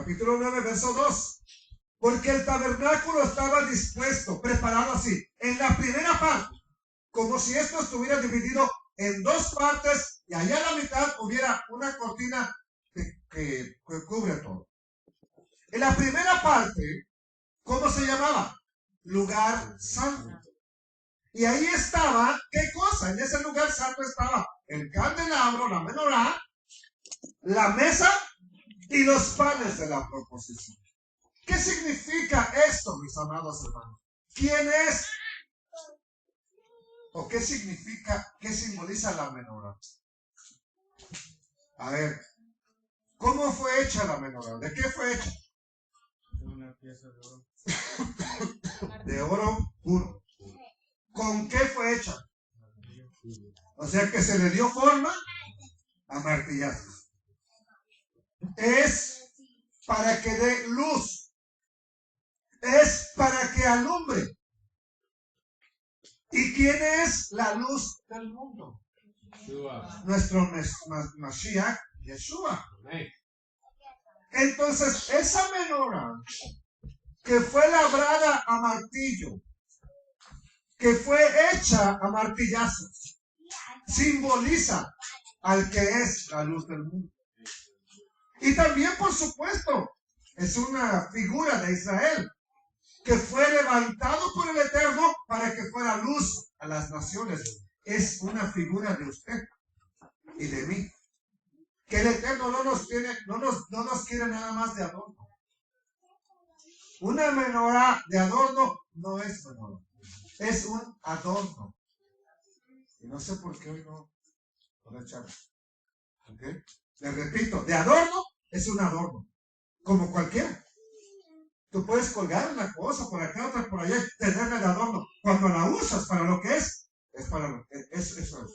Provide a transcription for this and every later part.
capítulo 9, verso 2. Porque el tabernáculo estaba dispuesto, preparado así, en la primera parte, como si esto estuviera dividido en dos partes y allá a la mitad hubiera una cortina que cubre todo. En la primera parte, ¿cómo se llamaba? Lugar santo. Y ahí estaba, ¿qué cosa? En ese lugar santo estaba el candelabro, la menorá, la mesa y los panes de la proposición. ¿Qué significa esto, mis amados hermanos? ¿Quién es? ¿O qué significa, qué simboliza la menorá? A ver, ¿cómo fue hecha la menorá? ¿De qué fue hecha? Una pieza de oro. De oro puro. ¿Con qué fue hecha? O sea que se le dio forma a martillazos. Es para que dé luz. Es para que alumbre. ¿Y quién es la luz del mundo? Yeshua. Nuestro Mashiach, Yeshua. Entonces, esa menorá que fue labrada a martillo, que fue hecha a martillazos, simboliza al que es la luz del mundo. Y también, por supuesto, es una figura de Israel, que fue levantado por el Eterno para que fuera luz a las naciones. Es una figura de usted y de mí. Que el Eterno no nos quiere nada más de adorno. Una menorá de adorno no es menorá. Es un adorno. Y no sé por qué hoy no lo echamos. ¿Ok? Les repito, de adorno es un adorno. Como cualquiera. Tú puedes colgar una cosa por acá, otra por allá, tenerla de adorno. Cuando la usas para lo que es para lo que es. Eso es.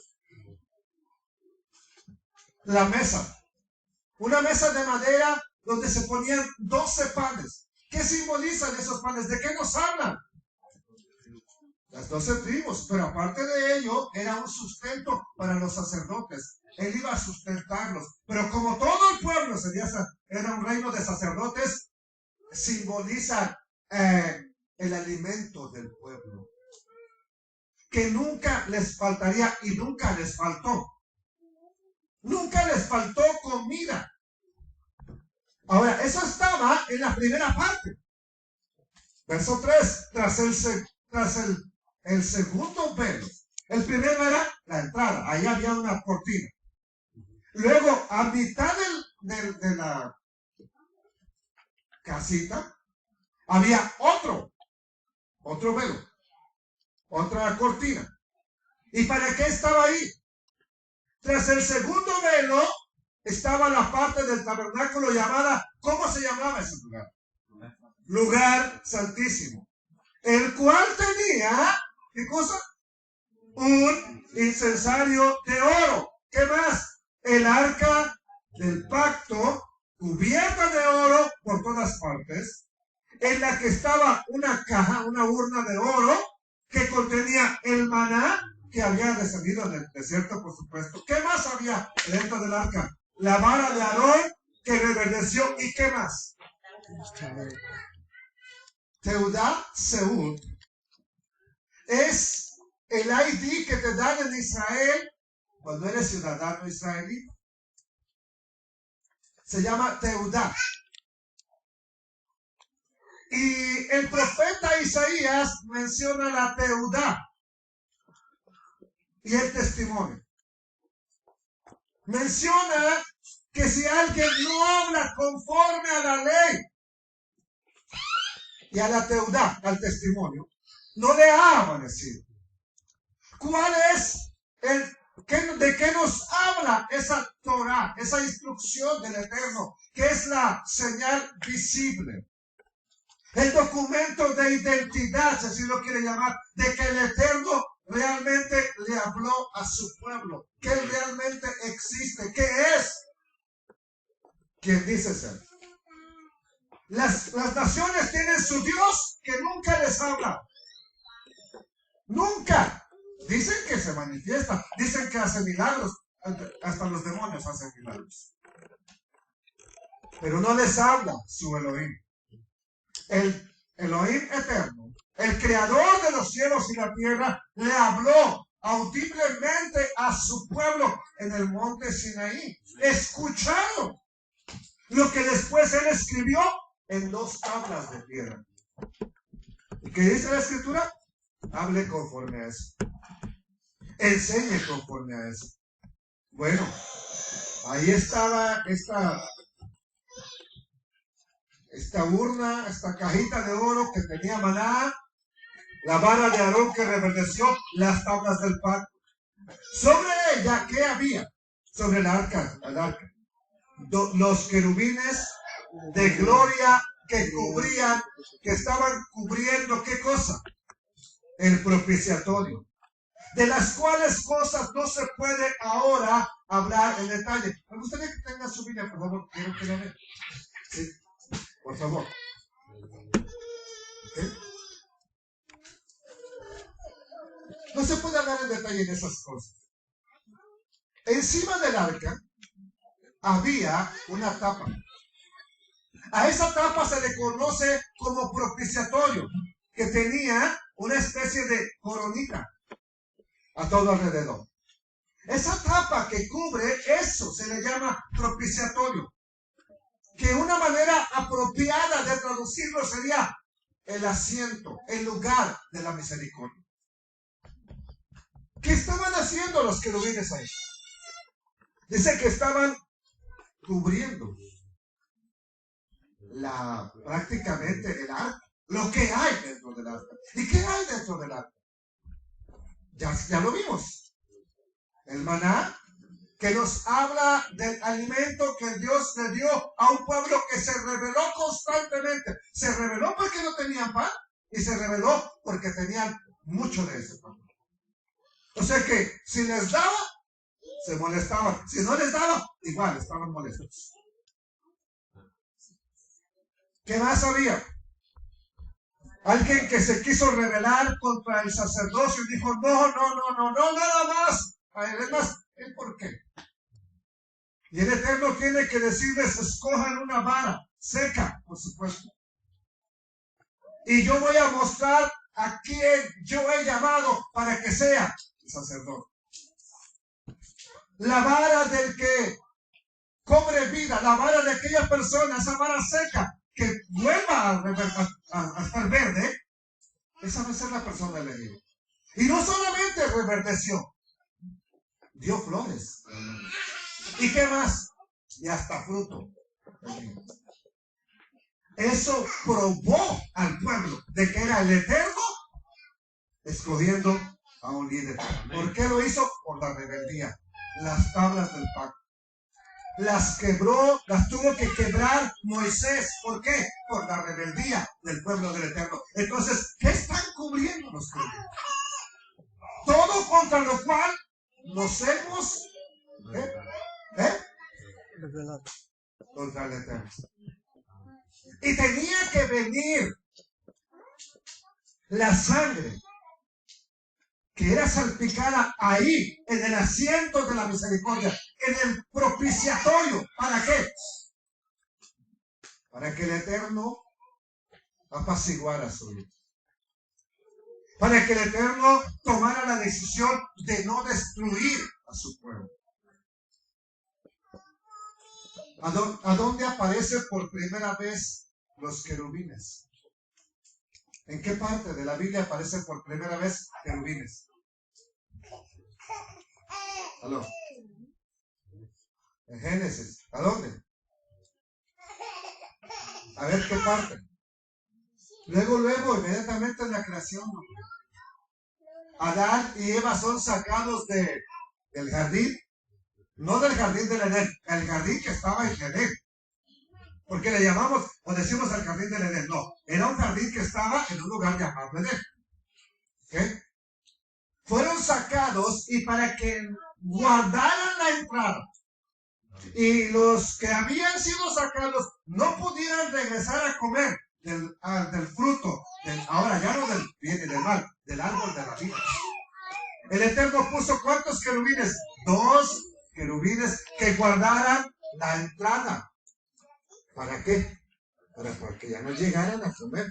La mesa. Una mesa de madera donde se ponían 12 panes. ¿Qué simbolizan esos panes? ¿De qué nos hablan? Las 12 tribus, pero aparte de ello, era un sustento para los sacerdotes. Él iba a sustentarlos. Pero como todo el pueblo era un reino de sacerdotes, simboliza el alimento del pueblo. Que nunca les faltaría y nunca les faltó. Nunca les faltó comida. Ahora, eso estaba en la primera parte. Verso 3, tras el segundo velo. El primero era la entrada, ahí había una cortina. Luego, a mitad de la casita, había otro velo, otra cortina. ¿Y para qué estaba ahí? Tras el segundo velo, estaba la parte del tabernáculo llamada, ¿cómo se llamaba ese lugar? Lugar santísimo. El cual tenía, ¿qué cosa? Un incensario de oro. ¿Qué más? El arca del pacto, cubierta de oro por todas partes, en la que estaba una caja, una urna de oro, que contenía el maná que había descendido en el desierto, por supuesto. ¿Qué más había dentro del arca? La vara de Aarón que reverdeció. ¿Y qué más? Teudá Seud es el ID que te dan en Israel cuando eres ciudadano israelí. Se llama Teudá. Y el profeta Isaías menciona la Teudá y el testimonio. Menciona que si alguien no habla conforme a la ley y a la Teudá, al testimonio, no le ha amanecido. ¿Cuál es de qué nos habla esa Torah, esa instrucción del Eterno, que es la señal visible? El documento de identidad, si así lo quiere llamar, de que el Eterno realmente le habló a su pueblo, que Él realmente existe, que es quien dice ser. Las naciones tienen su Dios que nunca les habla. Nunca. Dicen que se manifiesta, dicen que hace milagros, hasta los demonios hacen milagros. pero no les habla su Elohim. El Elohim eterno, el creador de los cielos y la tierra, le habló audiblemente a su pueblo en el monte Sinaí. Escucharon lo que después él escribió en 2 tablas de piedra. ¿Y qué dice la escritura? Hable conforme a eso. Enseñe conforme a eso. Bueno, ahí estaba esta urna, esta cajita de oro que tenía maná, la vara de Aarón que reverdeció, las tablas del pacto. Sobre ella, ¿qué había? Sobre el arca, los querubines de gloria que cubrían, que estaban cubriendo, ¿qué cosa? El propiciatorio. De las cuales cosas no se puede ahora hablar en detalle. Me gustaría que tengan su Biblia, por favor. Quiero que la vean. Sí, por favor. ¿Okay? No se puede hablar en detalle de esas cosas. Encima del arca había una tapa. A esa tapa se le conoce como propiciatorio, que tenía una especie de coronita a todo alrededor. Esa tapa que cubre eso se le llama propiciatorio, que una manera apropiada de traducirlo sería el asiento, el lugar de la misericordia. ¿Qué estaban haciendo los querubines ahí? Dice que estaban cubriendo prácticamente el arca, lo que hay dentro del arca. ¿Y qué hay dentro del arca? Ya lo vimos. El maná, que nos habla del alimento que Dios le dio a un pueblo que se rebeló constantemente. Se rebeló porque no tenían pan y se rebeló porque tenían mucho de ese pan. O sea que si les daba, se molestaban. Si no les daba, igual estaban molestos. ¿Qué más había? Alguien que se quiso rebelar contra el sacerdocio y dijo, no, nada más. Además, ¿el por qué? Y el Eterno tiene que decirles, escojan una vara seca, por supuesto. Y yo voy a mostrar a quién yo he llamado para que sea el sacerdote. La vara del que cobre vida, la vara de aquella persona, esa vara seca, que vuelva a estar verde, esa va a ser la persona elegida. Y no solamente reverdeció, dio flores. ¿Y qué más? Y hasta fruto. Eso probó al pueblo de que era el Eterno escogiendo a un líder. ¿Por qué lo hizo? Por la rebeldía. Las tablas del pacto las quebró, las tuvo que quebrar Moisés. ¿Por qué? Por la rebeldía del pueblo del Eterno. Entonces, ¿qué están cubriendo los querubines? Todo contra lo cual nos hemos contra el Eterno. Y tenía que venir la sangre que era salpicada ahí, en el asiento de la misericordia, en el propiciatorio. ¿Para qué? Para que el Eterno apaciguara su vida. Para que el Eterno tomara la decisión de no destruir a su pueblo. ¿A dónde aparece por primera vez los querubines? ¿En qué parte de la Biblia aparece por primera vez querubines? ¿Aló? En Génesis. ¿A dónde? A ver qué parte. Luego, inmediatamente en la creación. Adán y Eva son sacados del jardín. No del jardín del Edén, el jardín que estaba en Edén. Porque le llamamos, o decimos el jardín del Edén. No, era un jardín que estaba en un lugar llamado Edén. ¿Okay? Fueron sacados y para que guardaran la entrada. Y los que habían sido sacados no pudieran regresar a comer del fruto, ahora ya no del bien y del mal, del árbol de la vida. El Eterno puso ¿cuántos querubines? 2 querubines que guardaran la entrada. ¿Para qué? Para que ya no llegaran a comer.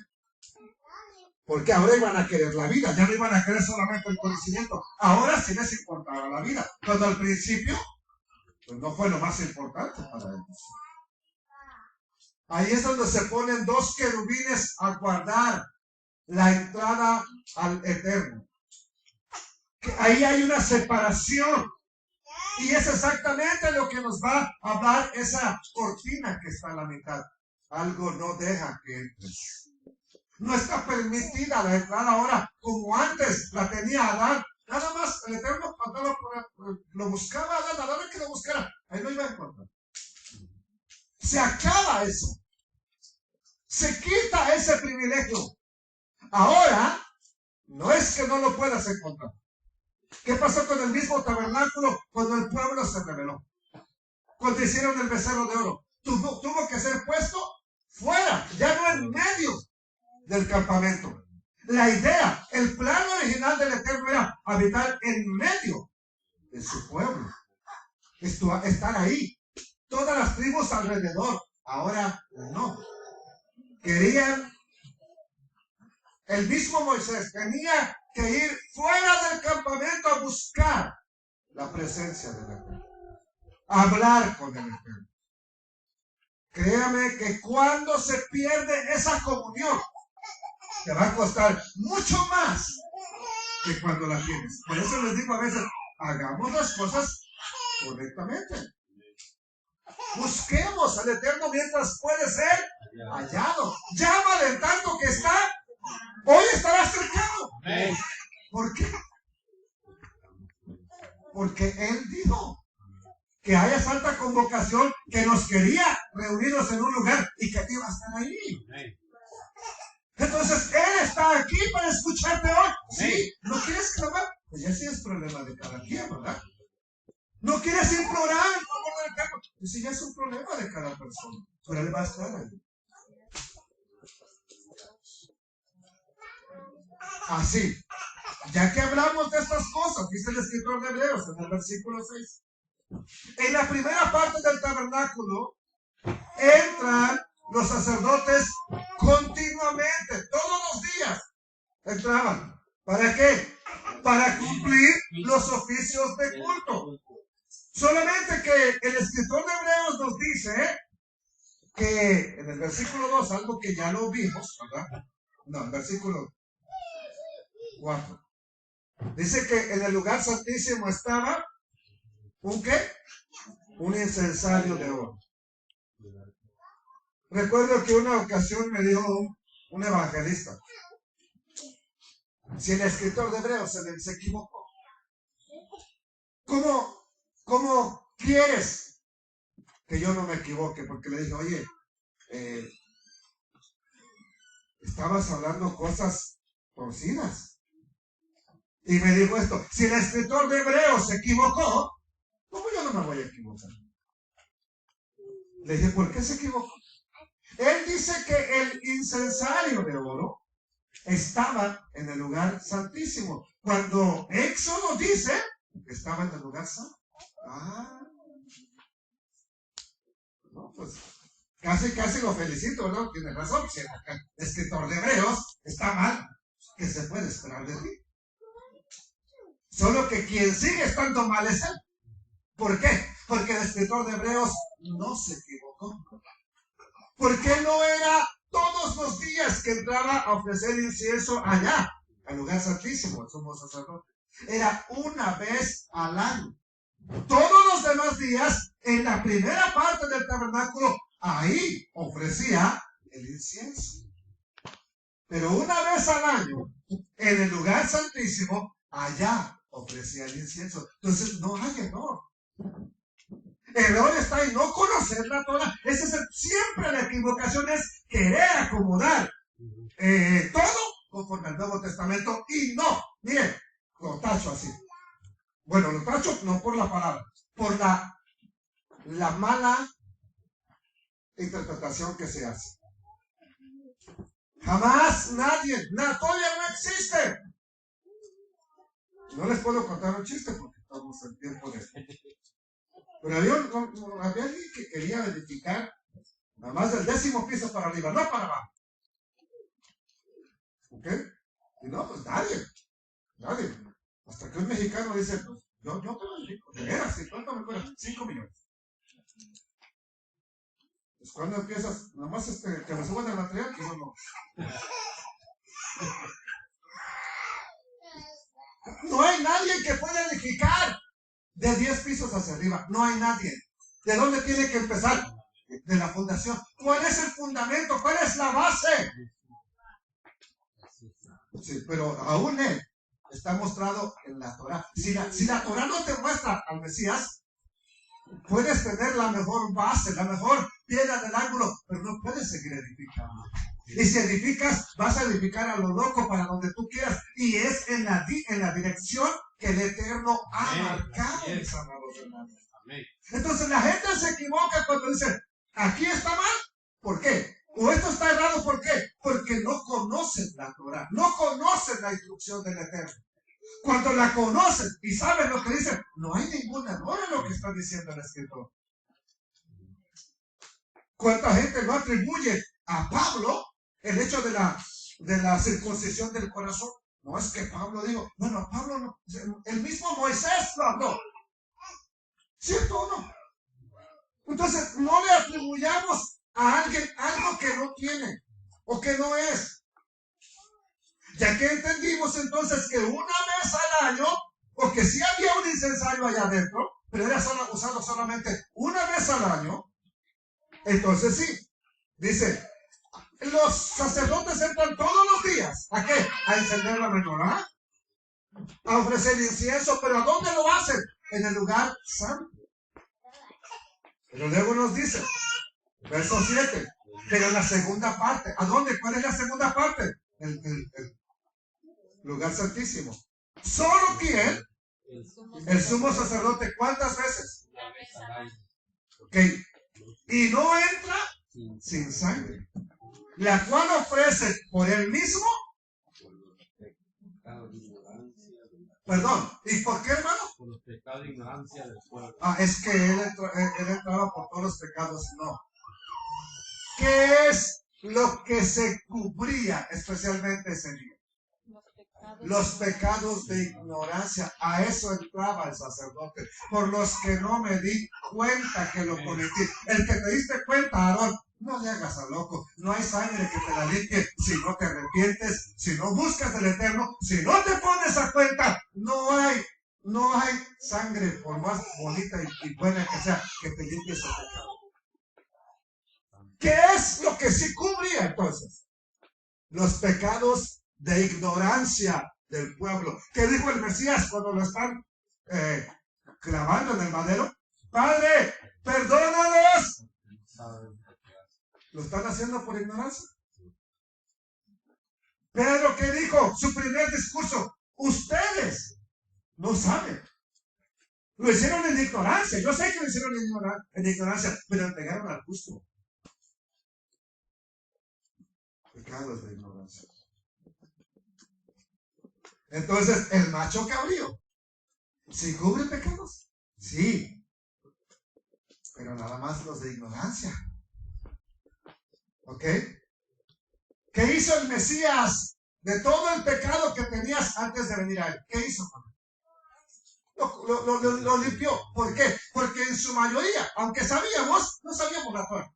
Porque ahora iban a querer la vida, ya no iban a querer solamente el conocimiento. Ahora sí les importaba la vida. Cuando al principio, pues no fue lo más importante para ellos. Ahí es donde se ponen dos querubines a guardar la entrada al Eterno. Ahí hay una separación. Y es exactamente lo que nos va a hablar esa cortina que está a la mitad. Algo no deja que entres. No está permitida la entrada ahora como antes la tenía Adán. Nada más el Eterno lo buscaba Adán, a la hora que lo buscara, ahí lo iba a encontrar. Se acaba eso. Se quita ese privilegio. Ahora, no es que no lo puedas encontrar. ¿Qué pasó con el mismo tabernáculo cuando el pueblo se rebeló? Cuando hicieron el becerro de oro. Tuvo que ser puesto fuera, ya no en medio del campamento. La idea, el plan original del Eterno era habitar en medio de su pueblo. Estar ahí. Todas las tribus alrededor. Ahora no. Querían, el mismo Moisés tenía que ir fuera del campamento a buscar la presencia del Eterno. Hablar con el Eterno. Créame que cuando se pierde esa comunión, te va a costar mucho más que cuando la tienes. Por eso les digo a veces, hagamos las cosas correctamente. Busquemos al Eterno mientras puede ser hallado. Llámale en tanto que está. Hoy estará cercano. ¿Por qué? Porque Él dijo que haya santa convocación, que nos quería reunirnos en un lugar y que iba a estar ahí. Entonces, Él está aquí para escucharte hoy. Sí, ¿no quieres clamar? Pues ya sí es problema de cada quien, ¿verdad? ¿No quieres implorar el favor del Eterno? Pues sí, ya es un problema de cada persona. Pero Él va a estar ahí. Así, ya que hablamos de estas cosas, dice el escritor de Hebreos en el versículo 6. En la primera parte del tabernáculo entran los sacerdotes continuamente, todos los días entraban. ¿Para qué? Para cumplir los oficios de culto. Solamente que el escritor de Hebreos nos dice que en el versículo 2, algo que ya lo vimos, ¿verdad? No, el versículo 4. Dice que en el lugar santísimo estaba ¿un qué? Un incensario de oro. Recuerdo que una ocasión me dijo un evangelista, si el escritor de Hebreos se equivocó, ¿cómo quieres que yo no me equivoque? Porque le dije, oye, estabas hablando cosas torcidas. Y me dijo esto, si el escritor de Hebreos se equivocó, ¿cómo yo no me voy a equivocar? Le dije, ¿por qué se equivocó? Él dice que el incensario de oro estaba en el lugar santísimo. Cuando Éxodo dice que estaba en el lugar santo. No, pues casi lo felicito, ¿no? Tiene razón. Si el escritor de Hebreos está mal, ¿qué se puede esperar de ti? Solo que quien sigue estando mal es él. ¿Por qué? Porque el escritor de Hebreos no se equivocó. Porque no era todos los días que entraba a ofrecer incienso allá, al lugar santísimo, el sumo sacerdote. Era una vez al año. Todos los demás días, en la primera parte del tabernáculo, ahí ofrecía el incienso. Pero una vez al año, en el lugar santísimo, allá ofrecía el incienso. Entonces no hay error. El error está en no conocer la Torah. Siempre la equivocación es querer acomodar todo conforme al Nuevo Testamento y no. Miren, lo tacho así. Bueno, lo tacho no por la palabra, por la mala interpretación que se hace. Jamás nadie, todavía no existe. No les puedo contar un chiste porque estamos en tiempo de... Pero había alguien que quería edificar Nada más del 10º piso para arriba, no para abajo. ¿Ok? Y no, pues nadie. Hasta que un mexicano dice, pues, yo te lo digo, de veras, ¿cuánto me cuesta? 5 millones. Pues cuando empiezas, nomás que me suban el material y yo no. No hay nadie que pueda edificar de 10 pisos hacia arriba. No hay nadie. ¿De dónde tiene que empezar? De la fundación. ¿Cuál es el fundamento? ¿Cuál es la base? Sí, pero aún él está mostrado en la Torah. Si la Torah no te muestra al Mesías, puedes tener la mejor base, la mejor piedra del ángulo, pero no puedes seguir edificando. Y si edificas, vas a edificar a lo loco para donde tú quieras. Y es en la dirección que el Eterno ha marcado, mis amados hermanos. Entonces la gente se equivoca cuando dice, aquí está mal. ¿Por qué? O esto está errado, ¿por qué? Porque no conocen la Torah, no conocen la instrucción del Eterno. Cuando la conocen y saben lo que dicen, no hay ningún error en lo que está diciendo el escritor. ¿Cuánta gente lo atribuye a Pablo el hecho de la circuncisión del corazón? No es que Pablo dijo, bueno, Pablo no, el mismo Moisés lo habló. ¿Cierto o no? Entonces, no le atribuyamos a alguien algo que no tiene o que no es. Ya que entendimos entonces que una vez al año, porque sí había un incensario allá adentro, pero era usado solamente una vez al año, entonces sí, dice, los sacerdotes entran todos los días. ¿A qué? A encender la menorá, a ofrecer incienso, pero ¿a dónde lo hacen? En el lugar santo. Pero luego nos dice, verso 7, pero en la segunda parte, ¿a dónde? ¿Cuál es la segunda parte? El lugar santísimo. Solo quien, el sumo sacerdote, ¿cuántas veces? Ok. Y no entra sin sangre, la cual ofrece por él mismo. Perdón, ¿y por qué, hermano? Por los pecados de ignorancia del pueblo. Es que él entraba por todos los pecados. No. ¿Qué es lo que se cubría especialmente ese día? Los pecados de ignorancia. A eso entraba el sacerdote, por los que no me di cuenta que lo cometí. El que te diste cuenta, Aarón, no le hagas a loco. No hay sangre que te la limpie si no te arrepientes, si no buscas el Eterno, si no te pones a cuenta. No hay sangre, por más bonita y buena que sea, que te limpie ese pecado. ¿Qué es lo que sí cubría entonces? Los pecados de ignorancia del pueblo. ¿Qué dijo el Mesías cuando lo están clavando en el madero? Padre, perdónalos. ¿Lo están haciendo por ignorancia? Pedro, ¿qué dijo? Su primer discurso. Ustedes no saben. Lo hicieron en ignorancia. Yo sé que lo hicieron en ignorancia, pero entregaron al justo. Pecados de ignorancia. Entonces, el macho cabrío, ¿sí cubre pecados? Sí, pero nada más los de ignorancia. ¿Ok? ¿Qué hizo el Mesías de todo el pecado que tenías antes de venir a él? ¿Qué hizo? Lo limpió. ¿Por qué? Porque en su mayoría, aunque no sabíamos la Torah.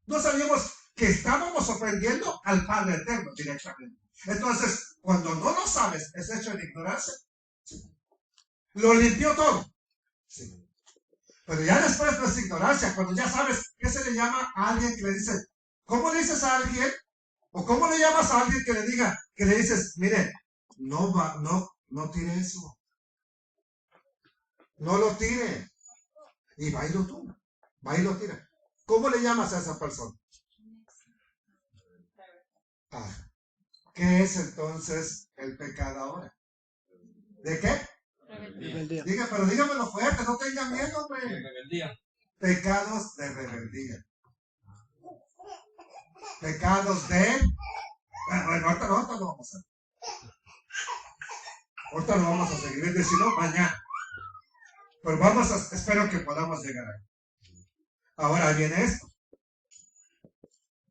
No sabíamos que estábamos ofendiendo al Padre Eterno directamente. Entonces, cuando no lo sabes, es hecho en ignorancia. Sí. Lo limpió todo. Sí. Pero ya después no es ignorancia. Cuando ya sabes, ¿qué se le llama a alguien que le dice? ¿Cómo le dices a alguien? ¿O cómo le llamas a alguien que le diga, que le dices, mire, no tire eso? No lo tire. Y va y lo toma. Va y lo tira. ¿Cómo le llamas a esa persona? ¿Qué es entonces el pecado ahora? ¿De qué? Rebeldía. Diga, pero dígamelo fuerte, no tenga miedo, hombre. Rebeldía. Pecados de rebeldía. Pecados de... Bueno, ahorita lo vamos a hacer. Ahorita lo vamos a seguir, es decir, no, mañana. Pero espero que podamos llegar ahí. Ahora viene esto.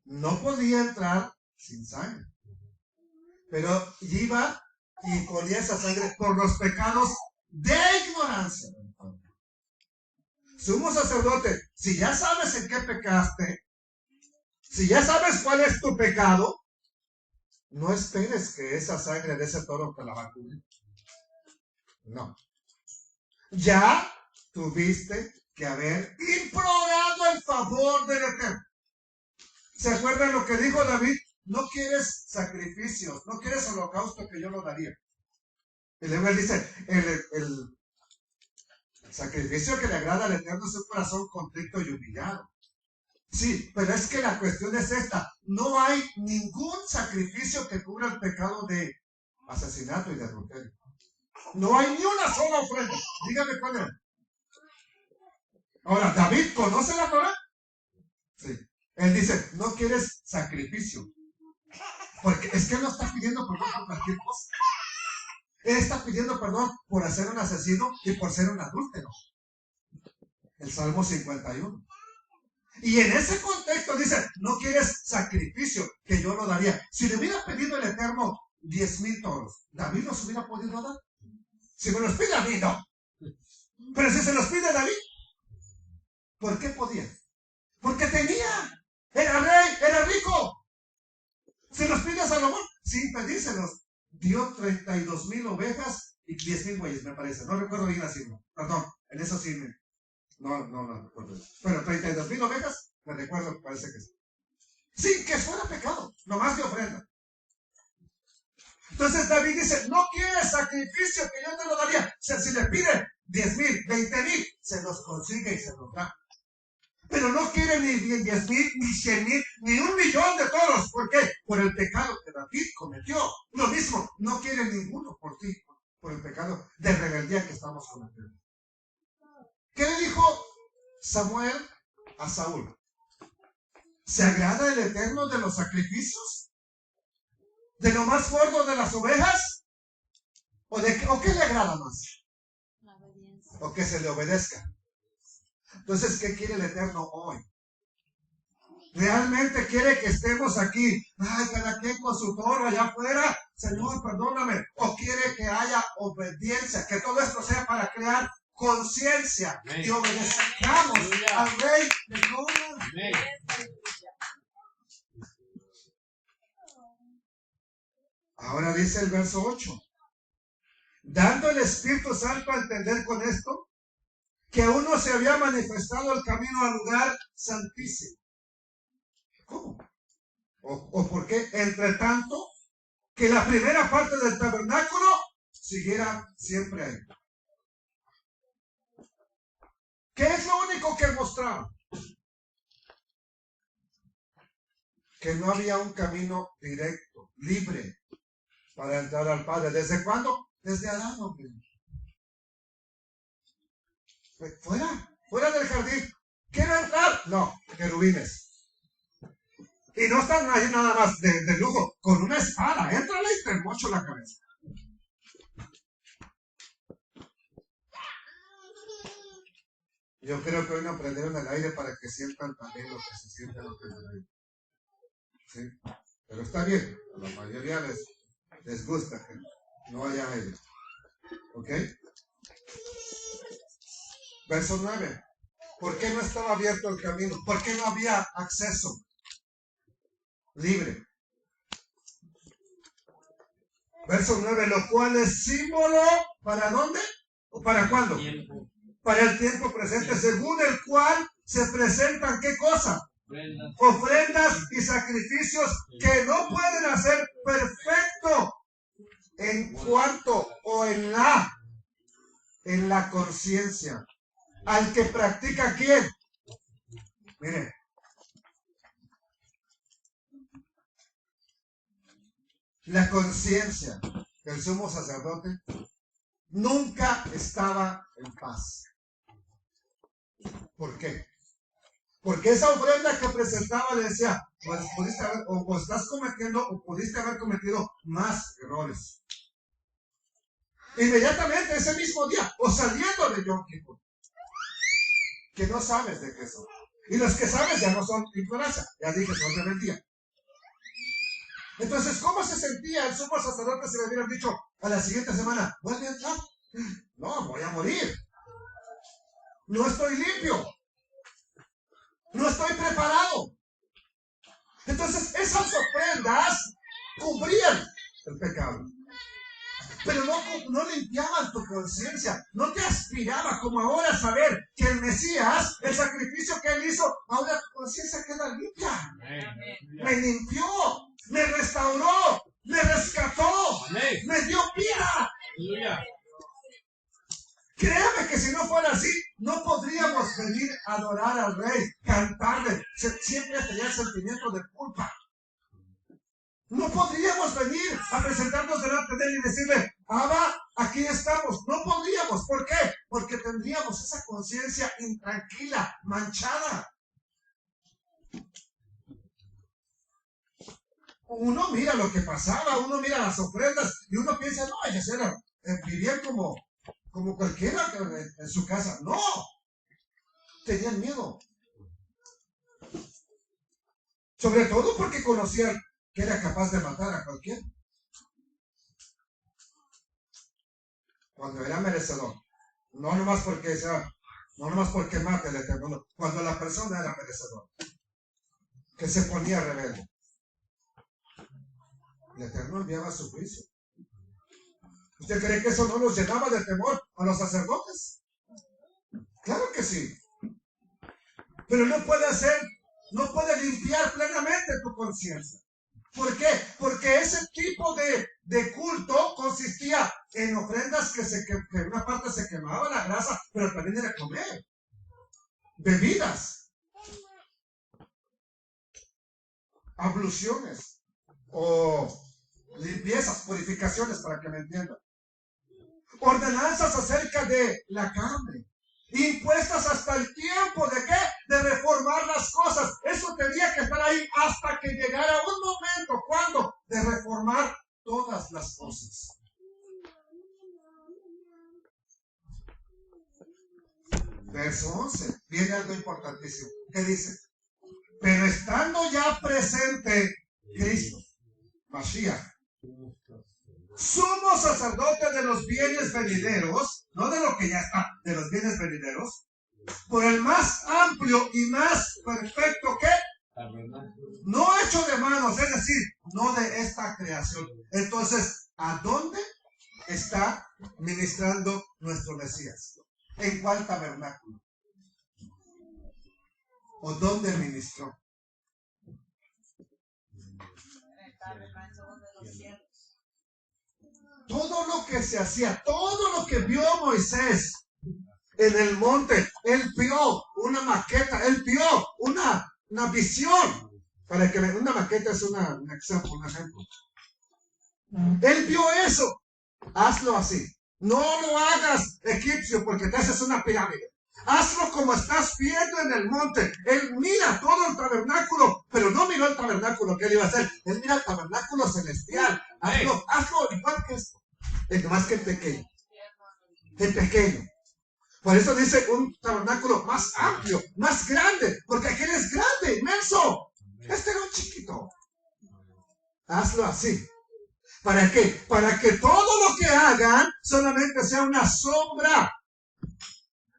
no podía entrar sin sangre. Pero iba y ponía esa sangre por los pecados de ignorancia. Sumo sacerdote, si ya sabes en qué pecaste, si ya sabes cuál es tu pecado, no esperes que esa sangre de ese toro te la va a cubrir. No. Ya tuviste que haber implorado el favor del Eterno. ¿Se acuerdan lo que dijo David? No quieres sacrificios, no quieres holocausto que yo lo daría. Y luego él dice, el sacrificio que le agrada al Eterno es un corazón contrito y humillado. Sí, pero es que la cuestión es esta. No hay ningún sacrificio que cubra el pecado de asesinato y de adulterio. No hay ni una sola ofrenda. Dígame cuál era. Ahora, ¿David conoce la Torah? Sí. Él dice, no quieres sacrificio. Porque es que él no está pidiendo perdón por cualquier cosa. Él está pidiendo perdón por ser un asesino y por ser un adúltero. El Salmo 51. Y en ese contexto dice, no quieres sacrificio que yo lo daría. Si le hubiera pedido el Eterno 10,000 toros, ¿David los hubiera podido dar? Si me los pide a mí, no. Pero si se los pide a David, ¿por qué podía? Porque tenía. Era rey, era rico. Se los pide a Salomón sin pedírselos. Dio 32,000 ovejas y 10,000 bueyes, me parece. No recuerdo bien la cifra. Perdón, en eso sí me... No recuerdo. Pero 32,000 ovejas, me recuerdo, parece que sí. Sin que fuera pecado, nomás de ofrenda. Entonces David dice, no quieres sacrificio que yo te lo daría. O sea, si le pide 10,000, 20,000, se los consigue y se los da. Pero no quiere ni 10,000, ni 100,000, ni 1,000,000 de toros. ¿Por qué? Por el pecado que David cometió. Lo mismo, no quiere ninguno por ti, por el pecado de rebeldía que estamos cometiendo. ¿Qué le dijo Samuel a Saúl? ¿Se agrada el Eterno de los sacrificios? ¿De lo más gordo de las ovejas? ¿O qué le agrada más? La obediencia. O que se le obedezca. Entonces, ¿qué quiere el Eterno hoy? ¿Realmente quiere que estemos aquí? Ay, cada quien con su toro allá afuera. Señor, perdóname. ¿O quiere que haya obediencia? Que todo esto sea para crear conciencia y obedezcamos al Rey de Gloria. Ahora dice el verso 8. Dando el Espíritu Santo a entender con esto que aún no se había manifestado el camino al lugar santísimo. ¿Cómo? ¿O por qué? Entre tanto, que la primera parte del tabernáculo siguiera siempre ahí. ¿Qué es lo único que mostraba? Que no había un camino directo, libre, para entrar al Padre. ¿Desde cuándo? Desde Adán, hombre. Fuera del jardín. ¿Quiero entrar? No, querubines. Y no están ahí nada más de lujo, con una espada. Éntrale y te mocho la cabeza. Yo creo que hoy no prendieron el aire para que sientan también lo que se siente lo que es el aire. ¿Sí? Pero está bien, a la mayoría les gusta que no haya aire. ¿Ok? Verso 9. ¿Por qué no estaba abierto el camino? ¿Por qué no había acceso libre? Verso 9, lo cual es símbolo, ¿para dónde? ¿O para cuándo? Tiempo. Para el tiempo presente, según el cual se presentan, ¿qué cosa? Ofrendas. Ofrendas y sacrificios que no pueden hacer perfecto en cuanto o en la conciencia. Al que practica, ¿quién? Miren. La conciencia del sumo sacerdote nunca estaba en paz. ¿Por qué? Porque esa ofrenda que presentaba le decía, pues pudiste haber, o estás cometiendo, o pudiste haber cometido más errores. Inmediatamente, ese mismo día, o saliendo de Yom Kippur, que no sabes de qué son. Y los que saben ya no son ignorancia, ya dije, son rebeldía. Entonces, ¿cómo se sentía el sumo sacerdote si le hubieran dicho a la siguiente semana, vuelve a entrar? No, voy a morir. No estoy limpio. No estoy preparado. Entonces, esas ofrendas cubrían el pecado. Pero no limpiaban tu conciencia. No te aspiraba como ahora a saber que el Mesías, el sacrificio que él hizo, ahora tu conciencia queda limpia. Me limpió, me restauró, me rescató, me dio vida. Créame que si no fuera así, no podríamos venir a adorar al Rey, cantarle. Siempre tenía el sentimiento de culpa. No podríamos venir a presentarnos delante de él y decirle, Abba, aquí estamos. No podríamos. ¿Por qué? Porque tendríamos esa conciencia intranquila, manchada. Uno mira lo que pasaba, uno mira las ofrendas y uno piensa, no, ellos eran, vivían como cualquiera en su casa. No, tenían miedo. Sobre todo porque conocían que era capaz de matar a cualquiera. Cuando era merecedor. No nomás porque mate el Eterno. Cuando la persona era merecedor. Que se ponía rebelde. El Eterno enviaba su juicio. ¿Usted cree que eso no los llenaba de temor a los sacerdotes? Claro que sí. Pero no puede limpiar plenamente tu conciencia. ¿Por qué? Porque ese tipo de culto consistía en ofrendas que en una parte se quemaba la grasa, pero también era comer. Bebidas. Abluciones. O limpiezas, purificaciones, para que me entiendan. Ordenanzas acerca de la carne. Impuestas hasta el tiempo de ¿qué? De reformar las cosas. Eso tenía que estar ahí hasta que llegara un momento. ¿Cuándo? De reformar todas las cosas. Verso 11. Viene algo importantísimo. ¿Qué dice? Pero estando ya presente Cristo, Mashiach, sumo sacerdote de los bienes venideros, no de lo que ya está, de los bienes venideros, por el más amplio y más perfecto que no hecho de manos, es decir, no de esta creación. Entonces, ¿a dónde está ministrando nuestro Mesías? ¿En cuál tabernáculo? ¿O dónde ministró? Todo lo que se hacía, todo lo que vio Moisés en el monte, él vio una maqueta, él vio una visión. Para que una maqueta es un ejemplo. Él vio eso. Hazlo así. No lo hagas egipcio porque te haces una pirámide. Hazlo como estás viendo en el monte. Él mira todo el tabernáculo, pero no miró el tabernáculo que él iba a hacer. Él mira el tabernáculo celestial. Hazlo igual que esto. Más que el pequeño. El pequeño. Por eso dice un tabernáculo más amplio, más grande, porque aquel es grande, inmenso. Este era un chiquito. Hazlo así. ¿Para qué? Para que todo lo que hagan solamente sea una sombra.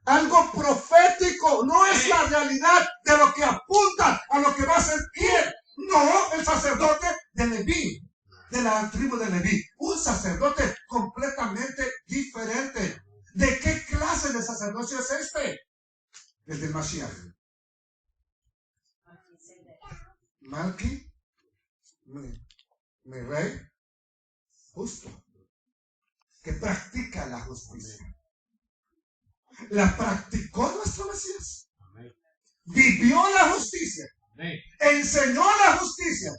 Algo profético, no es la realidad de lo que apunta a lo que va a ser quién. No, el sacerdote de Leví, de la tribu de Leví. Un sacerdote completamente diferente. ¿De qué clase de sacerdocio es este? El del Mashiach. Malki, mi rey, justo, que practica la justicia. La practicó nuestro Mesías. Vivió la justicia. Enseñó la justicia.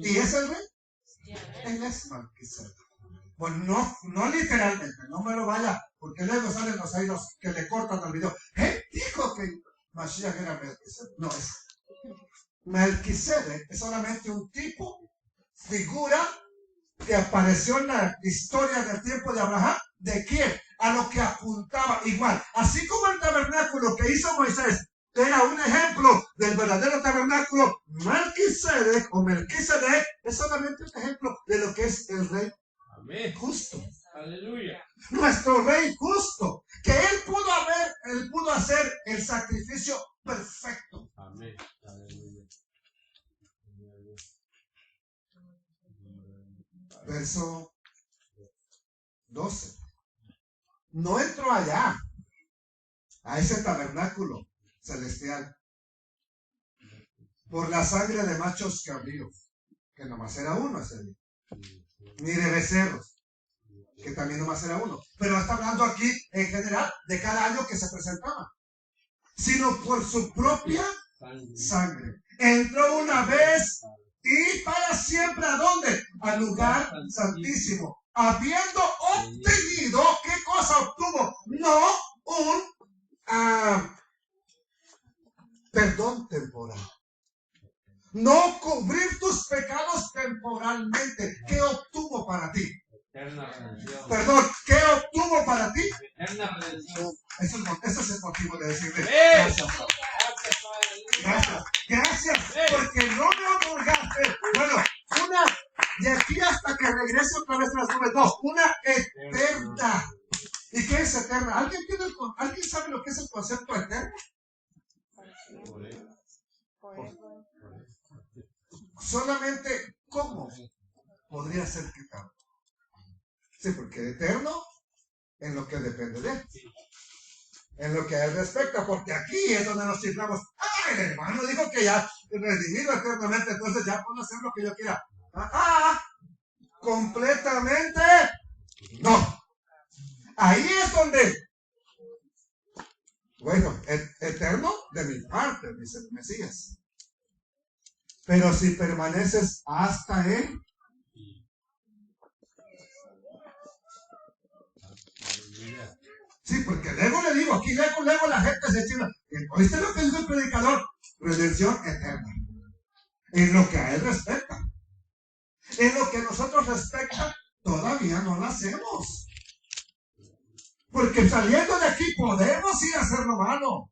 ¿Y es el rey? Él es Malquisedec. Bueno, no literalmente, no me lo vaya, porque luego salen los airos que le cortan al video. Él dijo que Mashiach era Melquisedec. No, es Melquisedec es solamente un tipo, figura que apareció en la historia del tiempo de Abraham. ¿De quién? A lo que apuntaba igual. Así como el tabernáculo que hizo Moisés era un ejemplo Melquisedec o Melquisedec es solamente un ejemplo de lo que es el rey justo. Aleluya. Nuestro rey justo, que él pudo hacer el sacrificio perfecto. Amén. Aleluya. Verso 12. No entró allá, a ese tabernáculo celestial, por la sangre de machos cabríos, que nomás era uno ese día, ni de becerros, que también nomás era uno. Pero está hablando aquí en general de cada año que se presentaba, sino por su propia sangre. Entró una vez y para siempre, ¿a dónde? Al lugar santísimo, habiendo obtenido, ¿qué cosa obtuvo? No un perdón temporal. No cubrir tus pecados temporalmente. ¿Qué obtuvo para ti? Eterna redención. Perdón, ¿qué obtuvo para ti? Eterna redención. Eso es el motivo de decirle Gracias. gracias. Gracias, porque no me otorgaste. Bueno, de aquí hasta que regrese otra vez a las nubes. No, una eterna. ¿Y qué es eterna? ¿Alguien sabe lo que es el concepto eterno? Solamente, ¿cómo podría ser que tal? Sí, porque eterno en lo que depende de él, en lo que a él respecta, porque aquí es donde nos ciframos. El hermano dijo que ya redimido eternamente, entonces ya puedo hacer lo que yo quiera. Completamente no. Ahí es donde, bueno, eterno de mi parte, dice el Mesías. Pero si permaneces hasta él, sí, porque luego le digo, aquí luego la gente se china. ¿Oíste lo que dijo el predicador? Redención eterna. En lo que a él respecta. En lo que a nosotros respecta, todavía no lo hacemos. Porque saliendo de aquí podemos ir a hacer lo malo.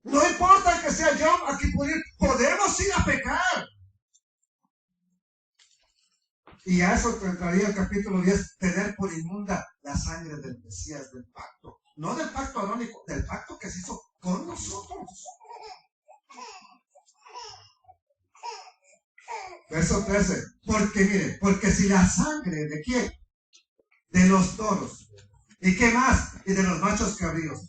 No importa que sea yo aquí podemos ir a pecar. Y a eso entraría el capítulo 10, tener por inmunda la sangre del Mesías, del pacto. No del pacto arónico, del pacto que se hizo con nosotros. Verso 13. Porque si la sangre de quién? De los toros. ¿Y qué más? Y de los machos cabríos.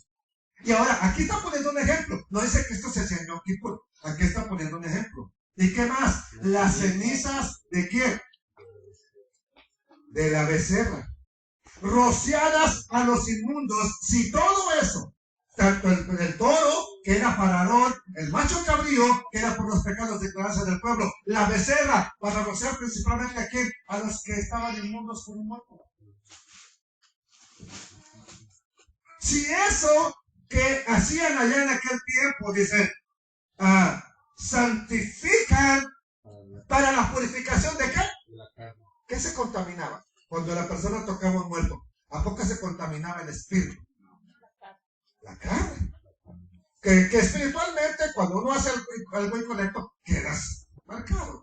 Y ahora, aquí está poniendo un ejemplo. No dice que esto se hacía en Yom Kippur. Aquí está poniendo un ejemplo. ¿Y qué más? Las cenizas de quién? De la becerra, rociadas a los inmundos. Si todo eso, tanto el toro, que era para Aarón, el macho cabrío, que era por los pecados de clase del pueblo, la becerra, para rociar principalmente a quién? A los que estaban inmundos por un muerto. Si eso que hacían allá en aquel tiempo, dice, santifican para la purificación de qué? ¿Qué se contaminaba? Cuando la persona tocaba un muerto, ¿a poco se contaminaba el espíritu? La carne. Que espiritualmente, cuando uno hace algo incorrecto, quedas marcado.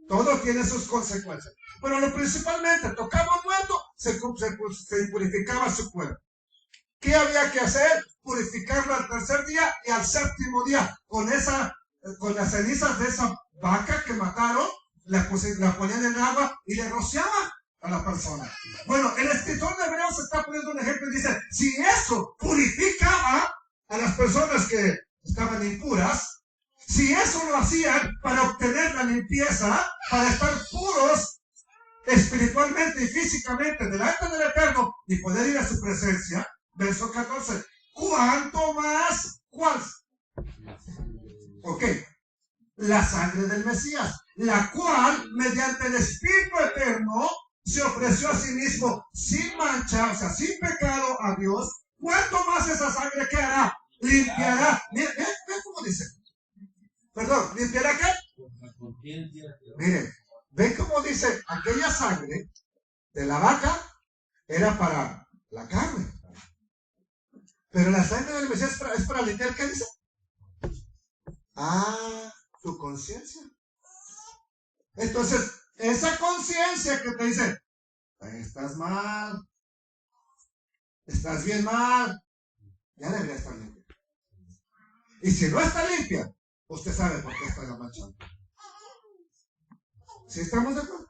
Todo tiene sus consecuencias. Pero lo principalmente, tocaba un muerto, se purificaba su cuerpo. ¿Qué había que hacer? Purificarlo al tercer día y al séptimo día. Con las cenizas de esa vaca que mataron, la ponían en agua y le rociaban a la persona. Bueno, el escritor de Hebreos está poniendo un ejemplo y dice, si eso purificaba a las personas que estaban impuras, si eso lo hacían para obtener la limpieza, para estar puros espiritualmente y físicamente delante del Eterno y poder ir a su presencia, verso 14, ¿cuánto más? ¿Cuál? Ok, la sangre del Mesías, la cual mediante el Espíritu Eterno se ofreció a sí mismo sin mancha, o sea, sin pecado a Dios. ¿Cuánto más esa sangre que hará? Limpiará. Miren, cómo dice. Perdón, ¿limpiará qué? Miren, ven cómo dice, aquella sangre de la vaca era para la carne. Pero la sangre del Mesías es para limpiar, ¿qué dice? tu conciencia. Entonces, esa conciencia que te dice, estás mal, estás bien mal, ya debería estar limpia. Y si no está limpia, usted sabe por qué está la manchada. ¿Sí estamos de acuerdo?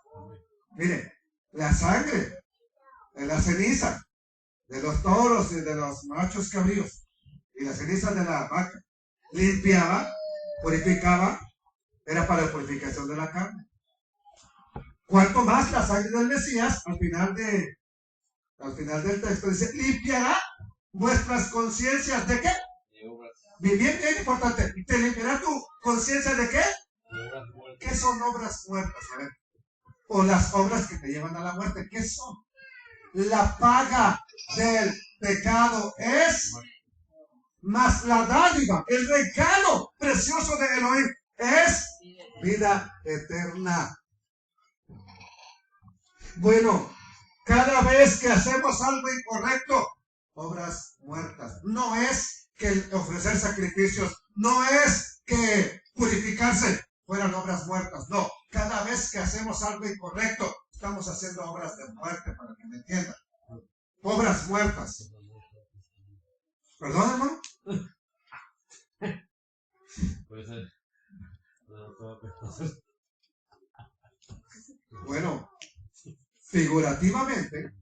Mire, la sangre, la ceniza de los toros y de los machos cabríos y la ceniza de la vaca limpiaba, purificaba, era para la purificación de la carne. Cuanto más la sangre del Mesías, al final del texto dice, limpiará vuestras conciencias de qué. Bien importante, ¿te limpiará tu conciencia de qué? ¿Qué son obras muertas? A ver. O las obras que te llevan a la muerte, ¿qué son? La paga del pecado es, más la dádiva, el regalo precioso de Elohim es vida eterna. Bueno, cada vez que hacemos algo incorrecto, obras muertas. No es que ofrecer sacrificios, no es que purificarse fueran obras muertas, no. Cada vez que hacemos algo incorrecto, estamos haciendo obras de muerte, para que me entiendan. Obras muertas. ¿Perdón, hermano? Puede ser. Bueno, figurativamente,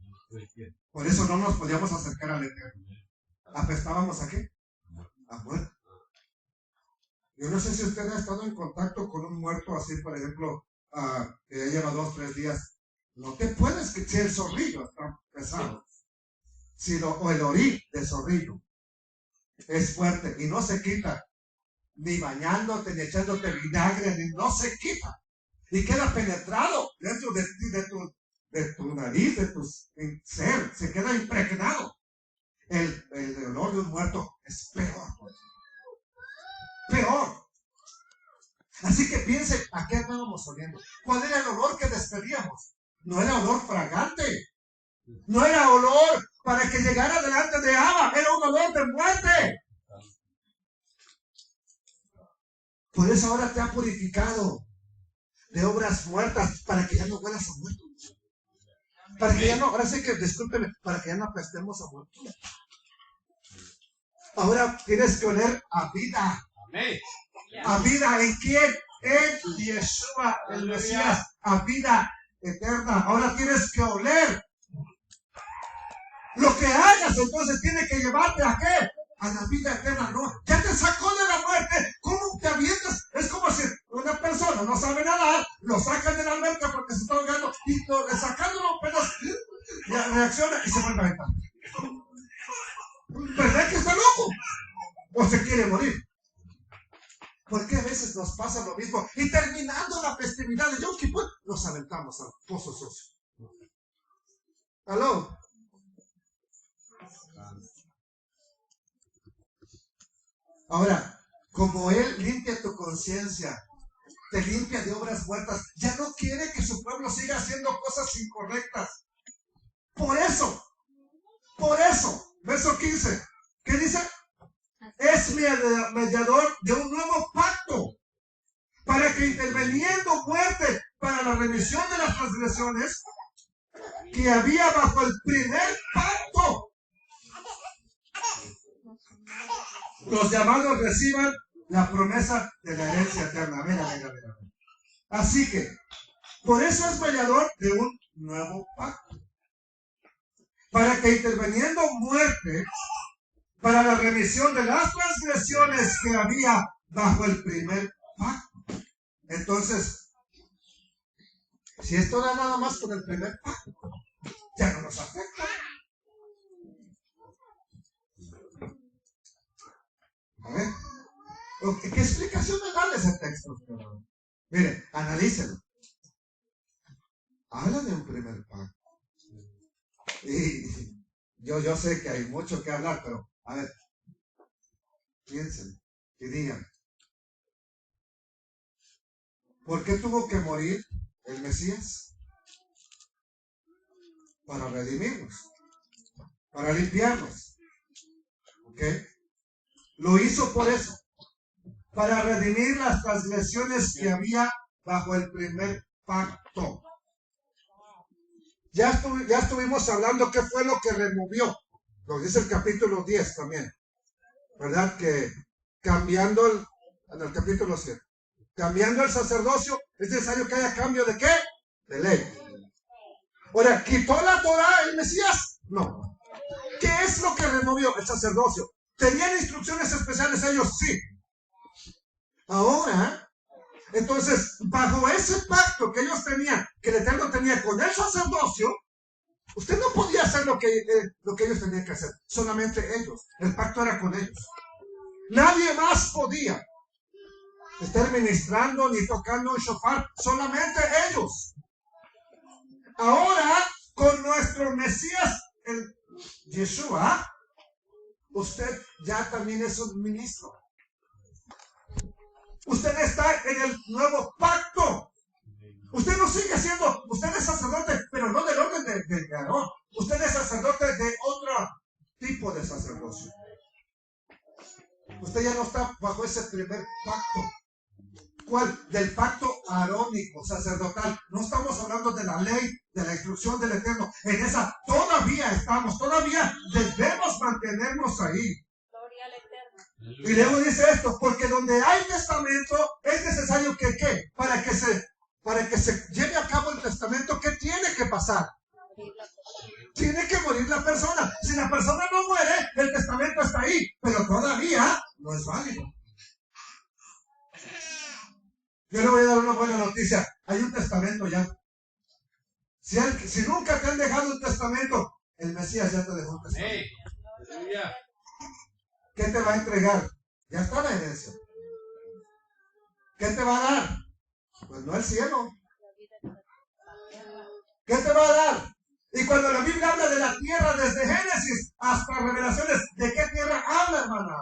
por eso no nos podíamos acercar al Eterno. ¿Apestábamos a qué? A muerte. Yo no sé si usted ha estado en contacto con un muerto así, por ejemplo, que ya lleva 2 o 3 días. No te puedes, si el zorrillo está pesado, o el orí de zorrillo es fuerte y no se quita, ni bañándote, ni echándote vinagre, no se quita. Y queda penetrado dentro de tu nariz, de tu ser, se queda impregnado. El olor de un muerto es peor. Peor. Así que piense, ¿a qué estábamos oliendo? ¿Cuál era el olor que despedíamos? No era olor fragante. No era olor para que llegara delante de Abba. Era un olor de muerte. Por eso ahora te ha purificado de obras muertas, para que ya no huelas a muerto. Para que ya no, ahora sí que, discúlpeme, para que ya no apestemos a muerto. Ahora tienes que oler a vida. Amén. ¿A vida en quién? En Yeshua, el Mesías. A vida eterna. Ahora tienes que oler. Lo que hagas entonces tiene que llevarte a qué? A la vida eterna. No, ya te sacó de la muerte. ¿Cómo te avientas? Es como si una persona no sabe nadar, lo sacan de la alberca porque se está ahogando y sacándolo apenas reacciona y se vuelve a aventar. ¿Verdad que está loco? ¿O se quiere morir? Porque a veces nos pasa lo mismo y terminando la festividad de Yom Kippur nos aventamos al pozo sucio. ¿Aló? Ahora, como Él limpia tu conciencia, te limpia de obras muertas, ya no quiere que su pueblo siga haciendo cosas incorrectas. Por eso, verso 15, ¿qué dice? Es mediador de un nuevo pacto, para que interviniendo muerte para la remisión de las transgresiones que había bajo el primer pacto, los llamados reciban la promesa de la herencia eterna. Mira. Así que, por eso es mediador de un nuevo pacto, para que interviniendo muerte para la remisión de las transgresiones que había bajo el primer pacto. Entonces, si esto da nada más con el primer pacto, ya no nos afecta. A ver, ¿qué explicación me da de ese texto? Mire, analícelo. Habla de un primer pacto. Y yo sé que hay mucho que hablar, pero a ver, piensen y digan, ¿por qué tuvo que morir el Mesías? Para redimirnos, para limpiarnos. ¿Ok? Lo hizo por eso, para redimir las transgresiones que había bajo el primer pacto. Ya estuvimos hablando qué fue lo que removió. Lo dice el capítulo 10 también. ¿Verdad? Que cambiando en el capítulo 7. Cambiando el sacerdocio, es necesario que haya cambio de ¿qué? De ley. Ahora, ¿quitó la Torah el Mesías? No. ¿Qué es lo que removió el sacerdocio? ¿Tenían instrucciones especiales ellos? Sí. Ahora, entonces, bajo ese pacto que ellos tenían, que el Eterno tenía con el sacerdocio, usted no podía hacer lo que ellos tenían que hacer. Solamente ellos. El pacto era con ellos. Nadie más podía estar ministrando ni tocando un shofar. Solamente ellos. Ahora, con nuestro Mesías, el Yeshua, usted ya también es un ministro. Usted está en el nuevo pacto. Usted no sigue siendo, usted es sacerdote, pero no del orden de Aarón. Usted es sacerdote de otro tipo de sacerdocio. Usted ya no está bajo ese primer pacto. ¿Cuál? Del pacto arónico, sacerdotal. No estamos hablando de la ley, de la instrucción del Eterno. En esa todavía estamos, todavía debemos mantenernos ahí. Gloria al Eterno. Y luego dice esto, porque donde hay testamento es necesario que ¿qué? Para que se lleve a cabo el testamento, ¿qué tiene que pasar? Tiene que morir la persona. Si la persona no muere, el testamento está ahí, pero todavía no es válido. Yo le voy a dar una buena noticia. Hay un testamento ya. Si nunca te han dejado un testamento, el Mesías ya te dejó un testamento. ¿Qué te va a entregar? Ya está la herencia. ¿Qué te va a dar? Pues no el cielo. ¿Qué te va a dar? Y cuando la Biblia habla de la tierra desde Génesis hasta Revelaciones, ¿de qué tierra habla, hermana?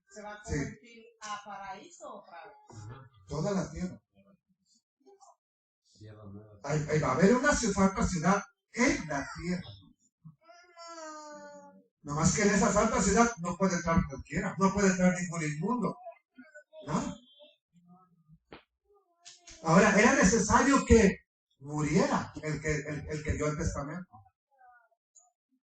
Se va a convertir a paraíso otra vez. Toda la tierra. Ahí va a haber una santa ciudad en la tierra. No más que en esa santa ciudad no puede entrar cualquiera, no puede entrar ningún inmundo. ¿No? Ahora, era necesario que muriera el que dio el testamento.